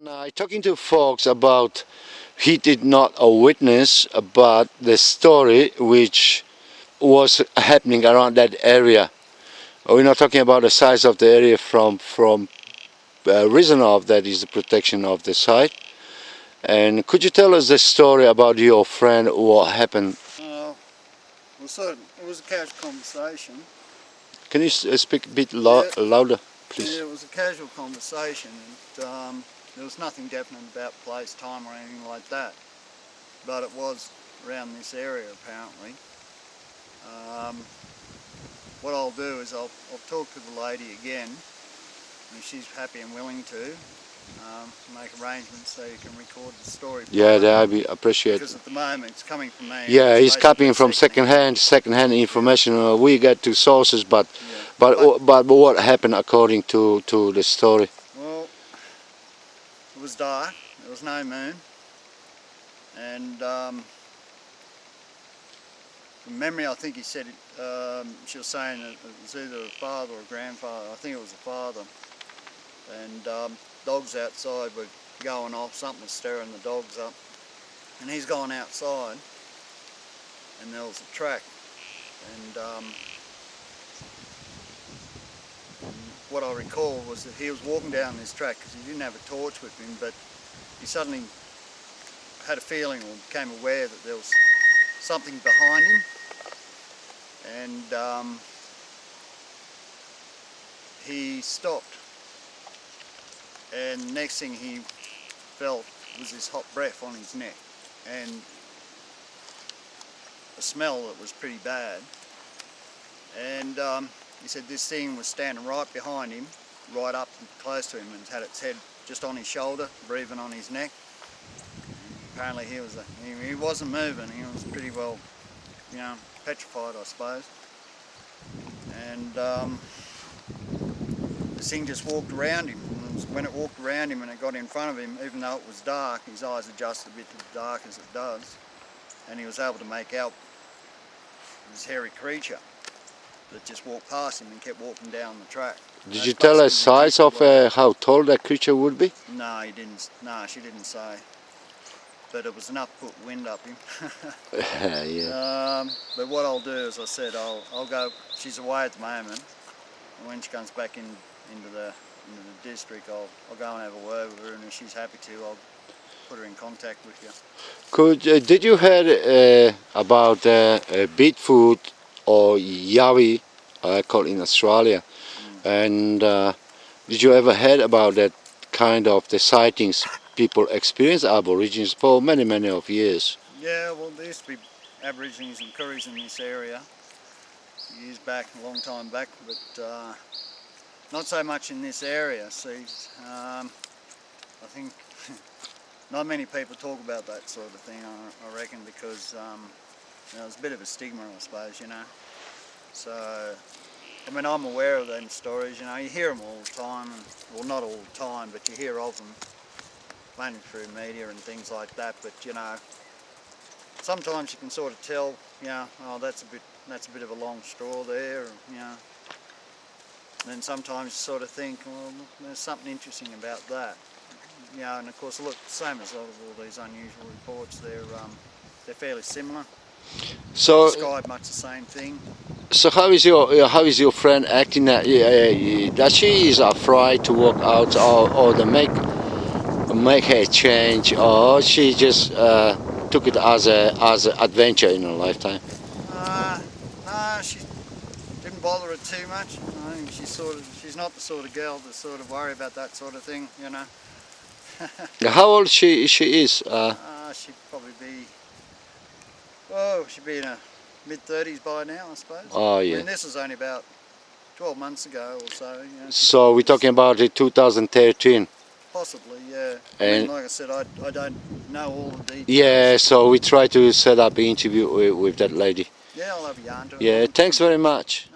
Now, talking to folks about he did not a witness about the story which was happening around that area. We're not talking about the size of the area from reason of that is the protection of the site. And could you tell us the story about your friend, what happened? Well, it was a casual conversation. Can you speak a bit louder, please? Yeah, it was a casual conversation, and there was nothing definite about place, time or anything like that. But it was around this area apparently. What I'll do is I'll talk to the lady again, and if she's happy and willing to, make arrangements so you can record the story. Yeah, that'd be appreciated. Because at the moment it's coming from me. Yeah, it's coming from second-hand information. We get two sources, but what happened according to the story? Well, it was dark. There was no moon, and from memory, I think he said she was saying that it was either a father or a grandfather. I think it was a father, and dogs outside were going off. Something was stirring the dogs up, and he's gone outside, and there was a track, and what I recall was that he was walking down this track because he didn't have a torch with him, but he suddenly had a feeling or became aware that there was something behind him, and he stopped, and the next thing he felt was this hot breath on his neck and a smell that was pretty bad, and he said this thing was standing right behind him, right up close to him, and had its head just on his shoulder, breathing on his neck. Apparently he wasn't moving, he was pretty well, petrified, I suppose. And this thing just walked around him. And when it walked around him and it got in front of him, even though it was dark, his eyes adjusted a bit to the dark as it does, and he was able to make out this hairy creature that just walked past him and kept walking down the track. Did you tell the size of how tall that creature would be? No, he didn't. No, she didn't say. But it was enough to put wind up him. Yeah. But what I'll do, as I said, I'll go. She's away at the moment, and when she comes back into the district, I'll go and have a word with her, and if she's happy to, I'll put her in contact with you. Did you hear about Bigfoot or Yowie, I call it in Australia, and did you ever heard about that kind of the sightings people experience Aborigines for many of years? Yeah, well, there used to be Aborigines and Koris in this area years back, a long time back, but not so much in this area. See, I think not many people talk about that sort of thing, I reckon, because there's a bit of a stigma, I suppose, So, I mean, I'm aware of them stories, you hear them all the time, well, not all the time, but you hear of them, mainly through media and things like that, but, sometimes you can sort of tell, oh, that's a bit of a long straw there, and then sometimes you sort of think, well, there's something interesting about that. And of course, look, same as all these unusual reports, they're fairly similar. So describe much the same thing. So how is your friend acting? That she is afraid to walk out, or to make her change, or she just took it as an adventure in her lifetime? No, she didn't bother her too much. I think she's not the sort of girl to sort of worry about that sort of thing, How old she is? She'd probably be, she'd be in her mid-30s by now, I suppose. Oh, yeah. I mean, this was only about 12 months ago or so. So we're talking about 2013? Possibly, yeah. And I mean, like I said, I don't know all the details. Yeah, so we try to set up an interview with that lady. Yeah, I'll have a yarn to her. Yeah, thanks very much.